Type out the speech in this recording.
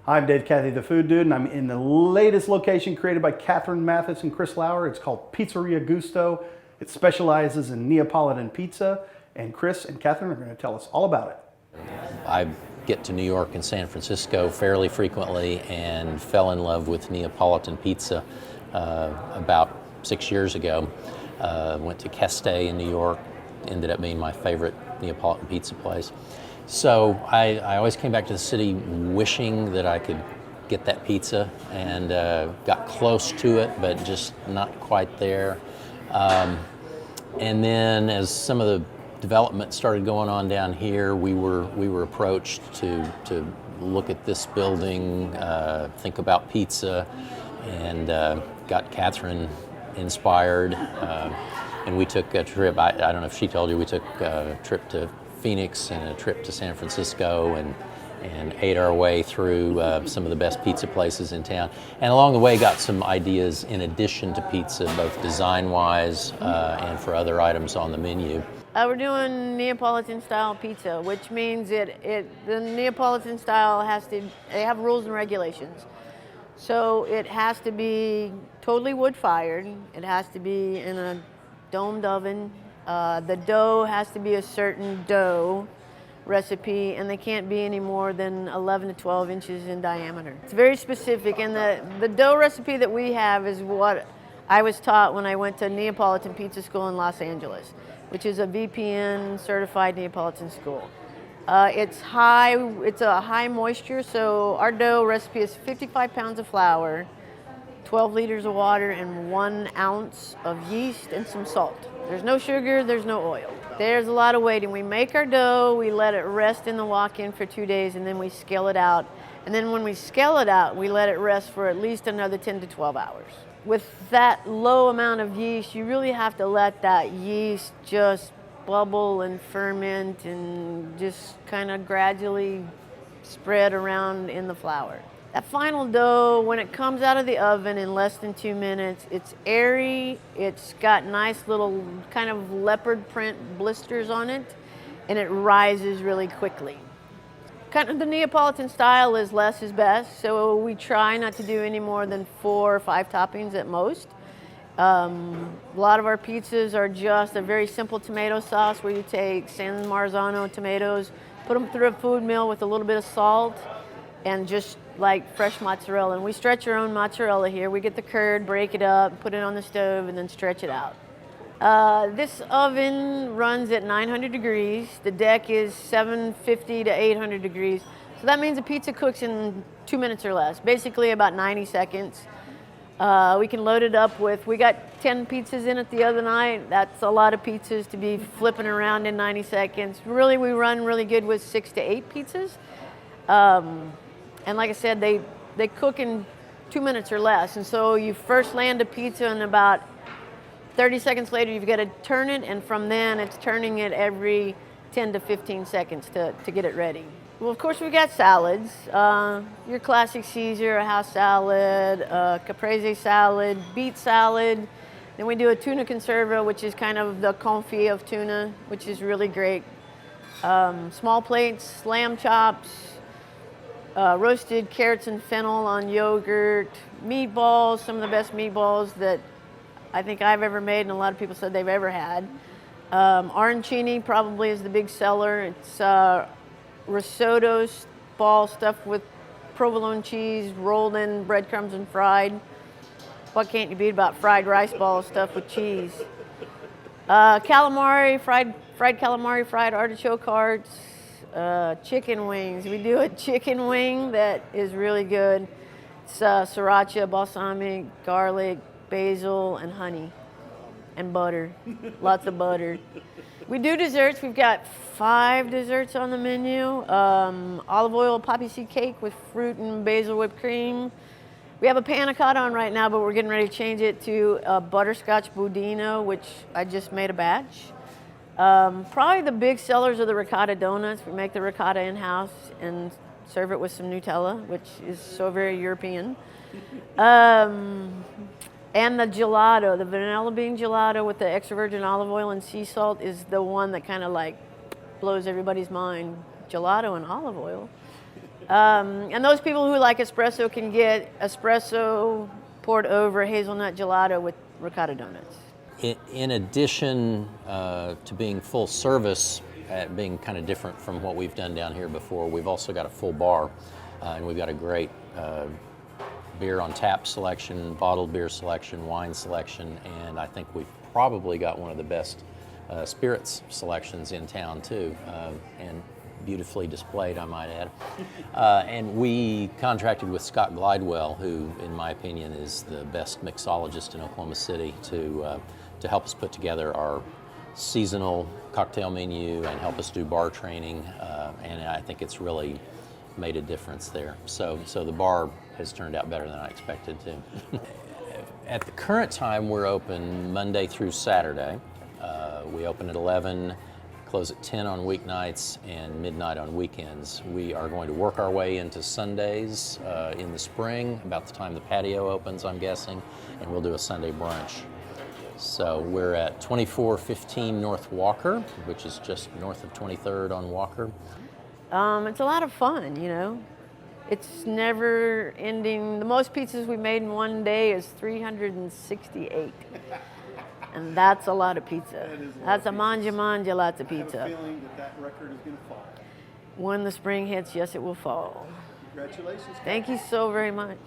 I'm Dave Cathy, the Food Dude, and I'm in the latest location created by Catherine Mathis and Chris Lauer. It's called Pizzeria Gusto. It specializes in Neapolitan pizza, and Chris and Catherine are going to tell us all about it. I get to New York and San Francisco fairly frequently and fell in love with Neapolitan pizza about 6 years ago. Went to Keste in New York, ended up being my favorite Neapolitan pizza place. So I always came back to the city wishing that I could get that pizza, and got close to it, but just not quite there. And then as some of the development started going on down here, we were approached to look at this building, think about pizza, and got Catherine inspired. And we took a trip, I don't know if she told you, we took a trip to Phoenix and a trip to San Francisco, and ate our way through some of the best pizza places in town. And along the way got some ideas in addition to pizza, both design-wise and for other items on the menu. We're doing Neapolitan style pizza, which means the Neapolitan style they have rules and regulations. So it has to be totally wood-fired. It has to be in a domed oven. The dough has to be a certain dough recipe, and they can't be any more than 11 to 12 inches in diameter. It's very specific, and the dough recipe that we have is what I was taught when I went to Neapolitan Pizza School in Los Angeles, which is a VPN certified Neapolitan school. It's a high moisture, so our dough recipe is 55 pounds of flour, 12 liters of water, and 1 ounce of yeast and some salt. There's no sugar, there's no oil. There's a lot of waiting. We make our dough, we let it rest in the walk-in for 2 days, and then we scale it out. And then when we scale it out, we let it rest for at least another 10 to 12 hours. With that low amount of yeast, you really have to let that yeast just bubble and ferment and just kind of gradually spread around in the flour. That final dough, when it comes out of the oven in less than 2 minutes, it's airy, it's got nice little kind of leopard print blisters on it, and it rises really quickly. Kind of the Neapolitan style is less is best, so we try not to do any more than 4 or 5 toppings at most. A lot of our pizzas are just a very simple tomato sauce where you take San Marzano tomatoes, put them through a food mill with a little bit of salt, and just like fresh mozzarella. And we stretch our own mozzarella here. We get the curd, break it up, put it on the stove, and then stretch it out. This oven runs at 900 degrees. The deck is 750 to 800 degrees. So that means the pizza cooks in 2 minutes or less, basically about 90 seconds. We can load it up we got 10 pizzas in it the other night. That's a lot of pizzas to be flipping around in 90 seconds. Really, we run really good with 6 to 8 pizzas. And like I said, they cook in 2 minutes or less. And so you first land a pizza, and about 30 seconds later, you've got to turn it. And from then, it's turning it every 10 to 15 seconds to get it ready. Well, of course, we've got salads. Your classic Caesar, a house salad, a caprese salad, beet salad. Then we do a tuna conserva, which is kind of the confit of tuna, which is really great. Small plates, lamb chops, roasted carrots and fennel on yogurt, meatballs, some of the best meatballs that I think I've ever made, and a lot of people said they've ever had. Arancini probably is the big seller. It's risotto ball stuffed with provolone cheese, rolled in breadcrumbs and fried. What can't you beat about fried rice balls stuffed with cheese? Calamari, fried calamari, fried artichoke hearts, chicken wings. We do a chicken wing that is really good. It's sriracha, balsamic, garlic, basil, and honey, and butter. Lots of butter. We do desserts. We've got 5 desserts on the menu. Olive oil poppy seed cake with fruit and basil whipped cream. We have a panna cotta on right now, but we're getting ready to change it to a butterscotch budino, which I just made a batch. Probably the big sellers are the ricotta donuts. We make the ricotta in-house and serve it with some Nutella, which is so very European. And the gelato, the vanilla bean gelato with the extra virgin olive oil and sea salt is the one that kind of like blows everybody's mind. Gelato and olive oil. And those people who like espresso can get espresso poured over hazelnut gelato with ricotta donuts. In addition to being full service, being kind of different from what we've done down here before, we've also got a full bar, and we've got a great beer on tap selection, bottled beer selection, wine selection, and I think we've probably got one of the best spirits selections in town too, and beautifully displayed, I might add. And we contracted with Scott Glidewell, who, in my opinion, is the best mixologist in Oklahoma City, to help us put together our seasonal cocktail menu and help us do bar training. And I think it's really made a difference there. So the bar has turned out better than I expected to. At the current time, we're open Monday through Saturday. We open at 11, close at 10 on weeknights, and midnight on weekends. We are going to work our way into Sundays in the spring, about the time the patio opens, I'm guessing, and we'll do a Sunday brunch. So we're at 2415 North Walker, which is just north of 23rd on Walker. It's a lot of fun, you know. It's never ending. The most pizzas we made in one day is 368. And that's a lot of pizza. That's a manja lots of pizza. I have a feeling that record is going to fall. When the spring hits, yes, it will fall. Congratulations. Thank you so very much.